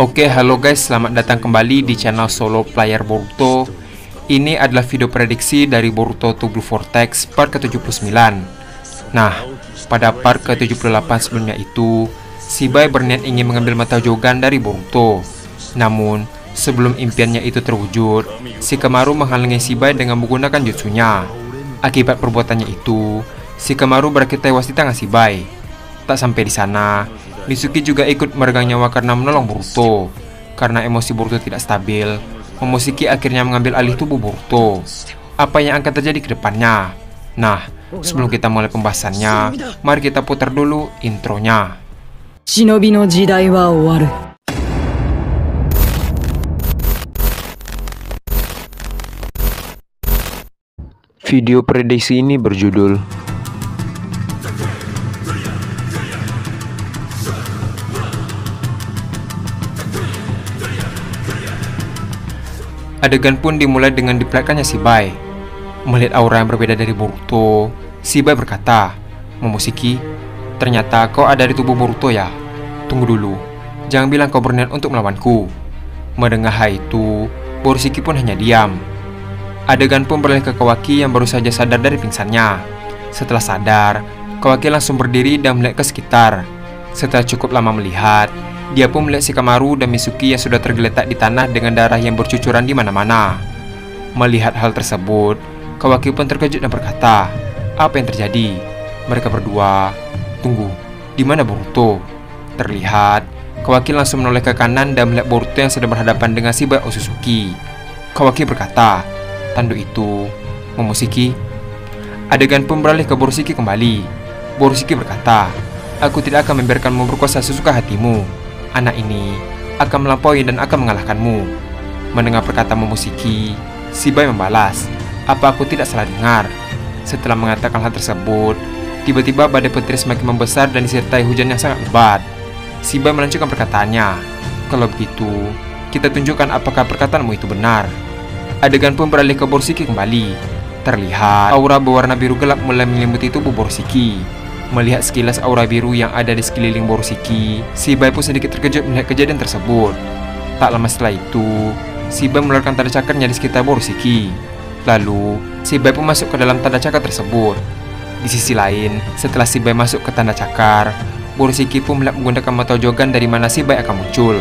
Oke, halo guys, selamat datang kembali di channel Solo Player Boruto. Ini adalah video prediksi dari Boruto to Blue Vortex part ke-79. Nah, pada part ke-78 sebelumnya itu, Shibai berniat ingin mengambil mata Jogan dari Boruto. Namun, sebelum impiannya itu terwujud, Shikamaru menghalangi Shibai dengan menggunakan jutsunya. Akibat perbuatannya itu, Shikamaru berakhir tewas di tangan Shibai. Tak sampai di sana, Mitsuki juga ikut meregang nyawa karena menolong Boruto. Karena emosi Boruto tidak stabil, Momoshiki akhirnya mengambil alih tubuh Boruto. Apa yang akan terjadi ke depannya? Nah, sebelum kita mulai pembahasannya, mari kita putar dulu intronya. Shinobi no jidai wa owaru. Video prediksi ini berjudul Adegan pun dimulai dengan diperlihatkannya Shibai. Melihat aura yang berbeda dari Boruto, Shibai berkata, "Momoshiki, ternyata kau ada di tubuh Boruto ya? Tunggu dulu, jangan bilang kau berniat untuk melawanku." Mendengar hal itu, Momoshiki pun hanya diam. Adegan pun beralih ke Kawaki yang baru saja sadar dari pingsannya. Setelah sadar, Kawaki langsung berdiri dan melihat ke sekitar. Setelah cukup lama melihat, dia pun melihat Shikamaru dan Mitsuki yang sudah tergeletak di tanah dengan darah yang bercucuran di mana-mana. Melihat hal tersebut, Kawaki pun terkejut dan berkata, "Apa yang terjadi?" Mereka berdua, "Tunggu, di mana Boruto?" Terlihat, Kawaki langsung menoleh ke kanan dan melihat Boruto yang sedang berhadapan dengan Shibai Otsutsuki. Kawaki berkata, "Tanduk itu, Momoshiki." Adegan pun beralih ke Borushiki kembali. Borushiki berkata, "Aku tidak akan membiarkanmu berkuasa sesuka hatimu. Anak ini akan melampaui dan akan mengalahkanmu." Mendengar perkataan Momoshiki, Shibai membalas, "Apa aku tidak salah dengar?" Setelah mengatakan hal tersebut, tiba-tiba badai petir semakin membesar dan disertai hujan yang sangat lebat. Shibai melanjutkan perkataannya, "Kalau begitu, kita tunjukkan apakah perkataanmu itu benar." Adegan pun beralih ke Borushiki kembali. Terlihat aura berwarna biru gelap mulai menyelimuti tubuh Borushiki. Melihat sekilas aura biru yang ada di sekeliling Borushiki, Shibai pun sedikit terkejut melihat kejadian tersebut. Tak lama setelah itu, Shibai mengeluarkan tanda cakarnya di sekitar Borushiki. Lalu, Shibai pun masuk ke dalam tanda cakar tersebut. Di sisi lain, setelah Shibai masuk ke tanda cakar, Borushiki pun melihat menggunakan mata Jogan dari mana Shibai akan muncul.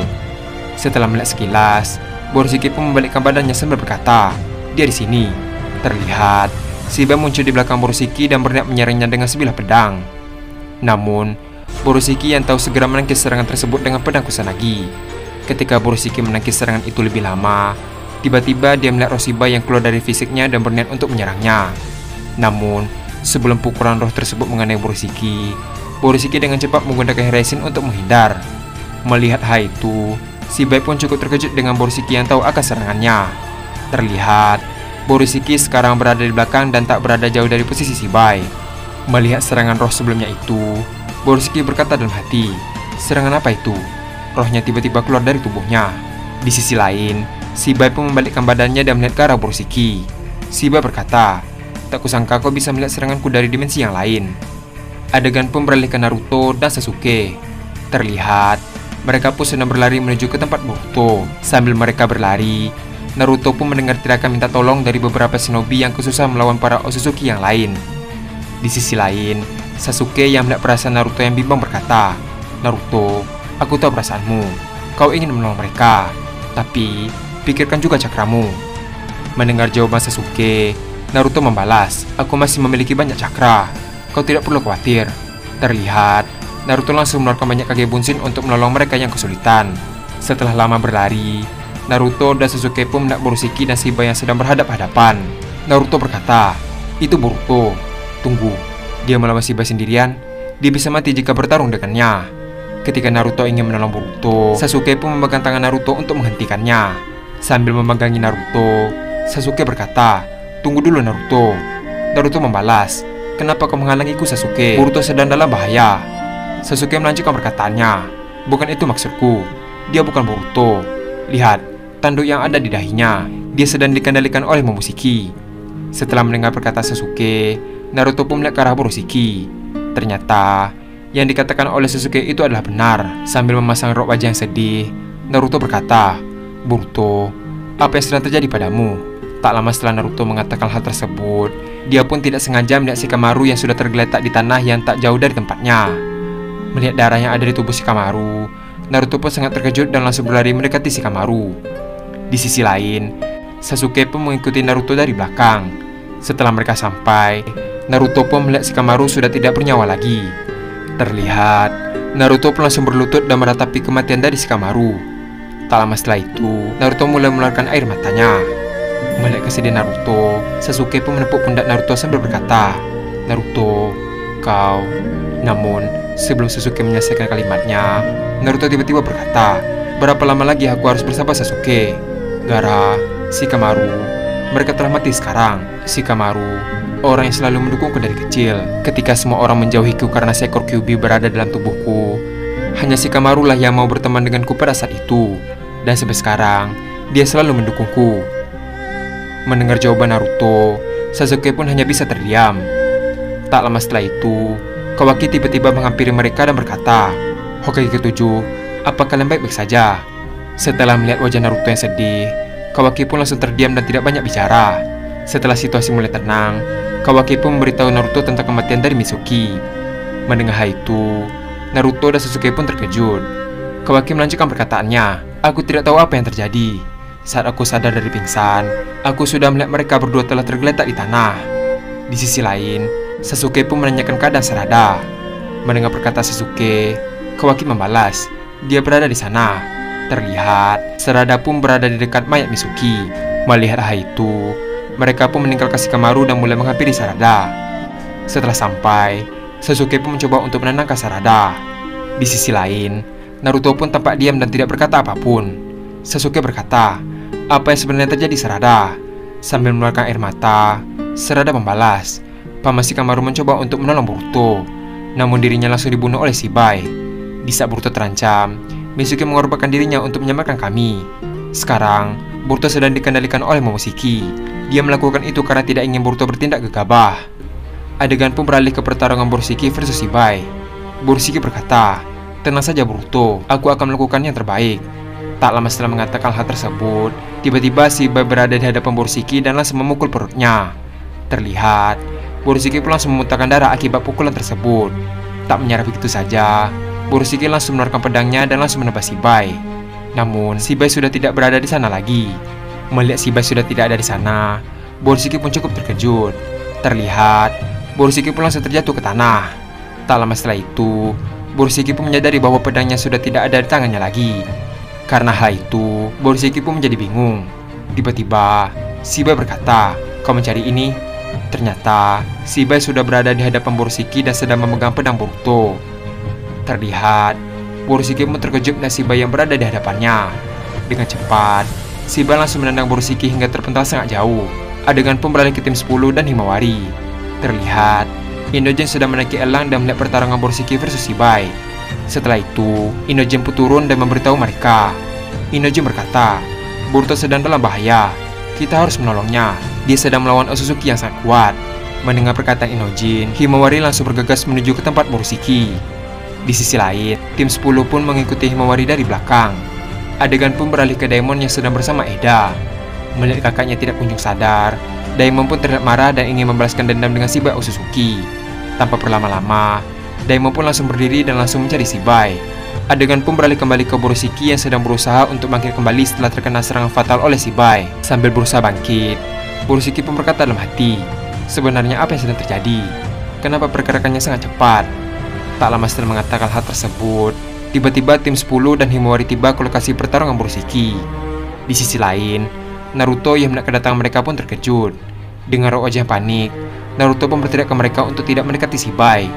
Setelah melihat sekilas, Borushiki pun membalikkan badannya sambil berkata, "Dia di sini." Terlihat, Shibai muncul di belakang Borushiki dan berniat menyerangnya dengan sebilah pedang. Namun, Borushiki yang tahu segera menangkis serangan tersebut dengan pedang Kusanagi. Ketika Borushiki menangkis serangan itu lebih lama, tiba-tiba dia melihat roh Shibai yang keluar dari fisiknya dan berniat untuk menyerangnya. Namun, sebelum pukulan roh tersebut mengenai Borushiki, Borushiki dengan cepat menggunakan Hiraishin untuk menghindar. Melihat hal itu, Shibai pun cukup terkejut dengan Borushiki yang tahu akan serangannya. Terlihat, Borushiki sekarang berada di belakang dan tak berada jauh dari posisi Shibai. Melihat serangan roh sebelumnya itu, Borushiki berkata dalam hati, "Serangan apa itu?" Rohnya tiba-tiba keluar dari tubuhnya. Di sisi lain, Shibai pun membalikkan badannya dan melihat ke arah Borushiki. Shibai berkata, "Tak kusangka kau bisa melihat seranganku dari dimensi yang lain." Adegan pun beralih ke Naruto dan Sasuke. Terlihat, mereka pun sedang berlari menuju ke tempat Boruto. Sambil mereka berlari, Naruto pun mendengar teriakan minta tolong dari beberapa shinobi yang kesusahan melawan para Otsutsuki yang lain. Di sisi lain, Sasuke yang melihat perasaan Naruto yang bimbang berkata, "Naruto, aku tahu perasaanmu. Kau ingin menolong mereka, tapi pikirkan juga cakramu." Mendengar jawaban Sasuke, Naruto membalas, "Aku masih memiliki banyak cakra. Kau tidak perlu khawatir." Terlihat, Naruto langsung mengeluarkan banyak kage bunshin untuk menolong mereka yang kesulitan. Setelah lama berlari, Naruto dan Sasuke pun melihat Borushiki dan Shibai yang sedang berhadap-hadapan. Naruto berkata, "Itu Boruto. Tunggu, dia melawan Shibai sendirian. Dia bisa mati jika bertarung dengannya." Ketika Naruto ingin menolong Boruto, Sasuke pun memegang tangan Naruto untuk menghentikannya. Sambil memegangi Naruto, Sasuke berkata, "Tunggu dulu Naruto." Naruto membalas, "Kenapa kau menghalangiku Sasuke? Boruto sedang dalam bahaya." Sasuke melanjutkan perkataannya, "Bukan itu maksudku. Dia bukan Boruto. Lihat, tanduk yang ada di dahinya. Dia sedang dikendalikan oleh Momoshiki." Setelah mendengar perkataan Sasuke, Naruto pun melihat ke arah Borushiki. Ternyata, yang dikatakan oleh Sasuke itu adalah benar. Sambil memasang rok wajah yang sedih, Naruto berkata, "Boruto, apa yang sedang terjadi padamu?" Tak lama setelah Naruto mengatakan hal tersebut, dia pun tidak sengaja melihat Shikamaru yang sudah tergeletak di tanah yang tak jauh dari tempatnya. Melihat darah yang ada di tubuh Shikamaru, Naruto pun sangat terkejut dan langsung berlari mendekati Shikamaru. Di sisi lain, Sasuke pun mengikuti Naruto dari belakang. Setelah mereka sampai, Naruto pun melihat Shikamaru sudah tidak bernyawa lagi. Terlihat, Naruto pun langsung berlutut dan meratapi kematian dari Shikamaru. Tak lama setelah itu, Naruto mulai mengeluarkan air matanya. Melihat kesedihan Naruto, Sasuke pun menepuk pundak Naruto sambil berkata, "Naruto, kau..." Namun, sebelum Sasuke menyelesaikan kalimatnya, Naruto tiba-tiba berkata, "Berapa lama lagi aku harus bersama Sasuke? Gaara, Shikamaru, mereka telah mati sekarang." Shikamaru, orang yang selalu mendukungku dari kecil. Ketika semua orang menjauhiku karena seekor Kyuubi berada dalam tubuhku, hanya Shikamaru lah yang mau berteman denganku pada saat itu. Dan sampai sekarang, dia selalu mendukungku. Mendengar jawaban Naruto, Sasuke pun hanya bisa terdiam. Tak lama setelah itu, Kawaki tiba-tiba menghampiri mereka dan berkata, "Hokage ke-7, apa kalian baik-baik saja?" Setelah melihat wajah Naruto yang sedih, Kawaki pun langsung terdiam dan tidak banyak bicara. Setelah situasi mulai tenang, Kawaki pun memberitahu Naruto tentang kematian dari Mitsuki. Mendengar hal itu, Naruto dan Sasuke pun terkejut. Kawaki melanjutkan perkataannya, "Aku tidak tahu apa yang terjadi. Saat aku sadar dari pingsan, aku sudah melihat mereka berdua telah tergeletak di tanah." Di sisi lain, Sasuke pun menanyakan keadaan Sarada. Mendengar perkataan Sasuke, Kawaki membalas, "Dia berada di sana." Terlihat, Sarada pun berada di dekat mayat Mitsuki. Melihat hal itu, mereka pun meninggalkan Shikamaru dan mulai menghampiri Sarada. Setelah sampai, Sasuke pun mencoba untuk menenangkan Sarada. Di sisi lain, Naruto pun tampak diam dan tidak berkata apapun. Sasuke berkata, "Apa yang sebenarnya terjadi, Sarada?" Sambil mengeluarkan air mata, Sarada membalas, "Paman Shikamaru mencoba untuk menolong Boruto, namun dirinya langsung dibunuh oleh Shibai. Di saat Boruto terancam, Mitsuki mengorbankan dirinya untuk menyelamatkan kami. Sekarang, Boruto sedang dikendalikan oleh Momoshiki. Dia melakukan itu karena tidak ingin Boruto bertindak gegabah." Adegan pun beralih ke pertarungan Borushiki versus Shibai. Borushiki berkata, "Tenang saja Boruto, aku akan melakukan yang terbaik." Tak lama setelah mengatakan hal tersebut, tiba-tiba Shibai berada di hadapan Borushiki dan langsung memukul perutnya. Terlihat, Borushiki pun langsung memuntahkan darah akibat pukulan tersebut. Tak menyerah begitu saja, Borushiki langsung mengeluarkan pedangnya dan langsung menebas Shibai. Namun, Shibai sudah tidak berada di sana lagi. Melihat Shibai sudah tidak ada di sana, Borushiki pun cukup terkejut. Terlihat, Borushiki pun langsung terjatuh ke tanah. Tak lama setelah itu, Borushiki pun menyadari bahwa pedangnya sudah tidak ada di tangannya lagi. Karena hal itu, Borushiki pun menjadi bingung. Tiba-tiba, Shibai berkata, "Kau mencari ini?" Ternyata, Shibai sudah berada di hadapan Borushiki dan sedang memegang pedang Boruto. Terlihat, Borushiki pun terkejut melihat Shibai yang berada di hadapannya. Dengan cepat, Shibai langsung menendang Borushiki hingga terpental sangat jauh. Adegan pun beralih ke tim 10 dan Himawari. Terlihat, Inojin sudah menaiki elang dan melihat pertarungan Borushiki versus Shibai. Setelah itu, Inojin pun turun dan memberitahu mereka. Inojin berkata, "Boruto sedang dalam bahaya. Kita harus menolongnya. Dia sedang melawan Otsutsuki yang sangat kuat." Mendengar perkataan Inojin, Himawari langsung bergegas menuju ke tempat Borushiki. Di sisi lain, tim 10 pun mengikuti Himawari dari belakang. Adegan pun beralih ke Daimon yang sedang bersama Eda. Melihat kakaknya tidak kunjung sadar, Daimon pun terlihat marah dan ingin membalaskan dendam dengan Shibai Otsutsuki. Tanpa berlama-lama, Daimon pun langsung berdiri dan langsung mencari Shibai. Adegan pun beralih kembali ke Borushiki yang sedang berusaha untuk bangkit kembali setelah terkena serangan fatal oleh Shibai. Sambil berusaha bangkit, Borushiki pun berkata dalam hati, "Sebenarnya apa yang sedang terjadi? Kenapa pergerakannya sangat cepat?" Tak lama setelah mengatakan hal tersebut, tiba-tiba tim 10 dan Himawari tiba ke lokasi pertarungan Borushiki. Di sisi lain, Naruto yang melihat kedatangan mereka pun terkejut. Dengan wajah panik, Naruto pun berteriak ke mereka untuk tidak mendekati Shibai.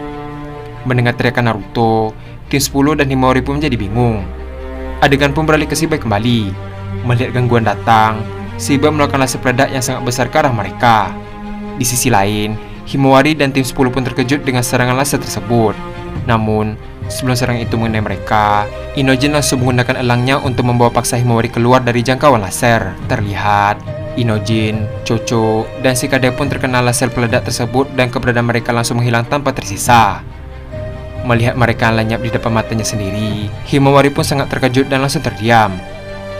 Mendengar teriakan Naruto, tim 10 dan Himawari pun menjadi bingung. Adegan pun beralih ke Shibai kembali. Melihat gangguan datang, Shibai melakukan laser peledak yang sangat besar ke arah mereka. Di sisi lain, Himawari dan tim 10 pun terkejut dengan serangan laser tersebut. Namun, sebelum serangan itu mengenai mereka, Inojin langsung menggunakan elangnya untuk membawa paksa Himawari keluar dari jangkauan laser. Terlihat, Inojin, Chocho, dan Shikade pun terkena laser peledak tersebut dan keberadaan mereka langsung menghilang tanpa tersisa. Melihat mereka lenyap di depan matanya sendiri, Himawari pun sangat terkejut dan langsung terdiam.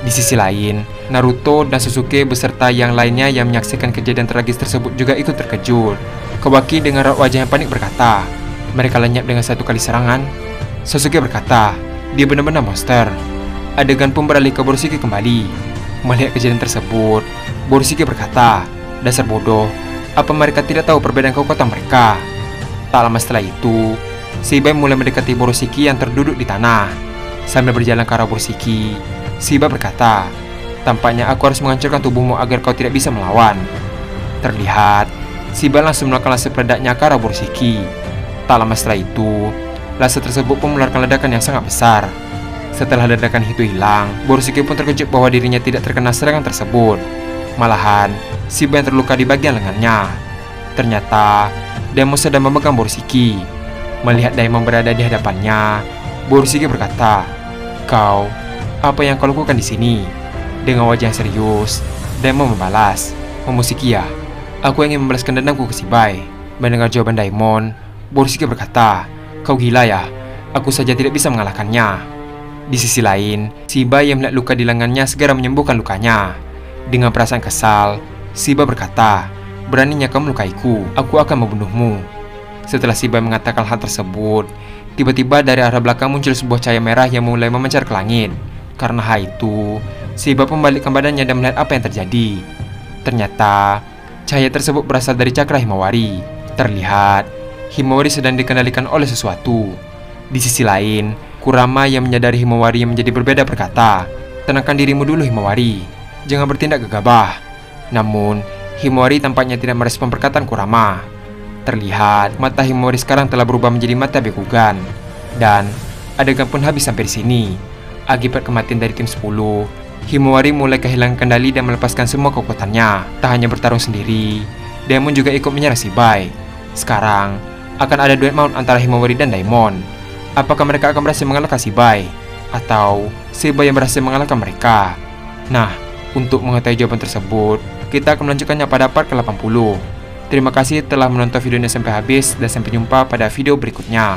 Di sisi lain, Naruto dan Sasuke beserta yang lainnya yang menyaksikan kejadian tragis tersebut juga ikut terkejut. Kawaki dengan raut wajah yang panik berkata, "Mereka lenyap dengan satu kali serangan?" Sasuke berkata, "Dia benar-benar monster." Adegan pun beralih ke Borushiki kembali. Melihat kejadian tersebut, Borushiki berkata, "Dasar bodoh, apa mereka tidak tahu perbedaan kekuatan mereka?" Tak lama setelah itu, Shibai mulai mendekati Borushiki yang terduduk di tanah. Sambil berjalan ke arah Borushiki, Shibai berkata, "Tampaknya aku harus menghancurkan tubuhmu agar kau tidak bisa melawan." Terlihat, Shibai langsung melakukan laser peledaknya ke arah Borushiki. Tak lama setelah itu, laser tersebut pun mengeluarkan ledakan yang sangat besar. Setelah ledakan itu hilang, Borushiki pun terkejut bahwa dirinya tidak terkena serangan tersebut. Malahan, Shibai yang terluka di bagian lengannya. Ternyata, Daimon sedang memegang Borushiki. Melihat Daimon berada di hadapannya, Borushiki berkata, "Kau, apa yang kau lakukan di sini?" Dengan wajah yang serius, Daimon membalas, "Momoshiki ya, aku ingin membalaskan dendamku ke Shibai." Mendengar jawaban Daimon, Borushiki berkata, "Kau gila ya, aku saja tidak bisa mengalahkannya." Di sisi lain, Shibai yang melihat luka di lengannya segera menyembuhkan lukanya. Dengan perasaan kesal, Shibai berkata, "Beraninya kau melukaiku, aku akan membunuhmu." Setelah Shibai mengatakan hal tersebut, tiba-tiba dari arah belakang muncul sebuah cahaya merah yang mulai memancar ke langit. Karena hal itu, Shibai membalikkan badannya dan melihat apa yang terjadi. Ternyata, cahaya tersebut berasal dari cakra Himawari. Terlihat, Himawari sedang dikendalikan oleh sesuatu. Di sisi lain, Kurama yang menyadari Himawari yang menjadi berbeda berkata, "Tenangkan dirimu dulu Himawari, jangan bertindak gegabah." Namun, Himawari tampaknya tidak merespon perkataan Kurama. Terlihat, mata Himawari sekarang telah berubah menjadi mata Byakugan. Dan, adegan pun habis sampai di sini. Akibat kematian dari tim 10, Himawari mulai kehilangan kendali dan melepaskan semua kekuatannya. Tak hanya bertarung sendiri, Daimon juga ikut menyerang Shibai. Sekarang, akan ada duet maut antara Himawari dan Daimon. Apakah mereka akan berhasil mengalahkan Shibai? Atau Shibai yang berhasil mengalahkan mereka? Nah, untuk mengetahui jawaban tersebut, kita akan melanjutkannya pada part ke-80. Terima kasih telah menonton video ini sampai habis dan sampai jumpa pada video berikutnya.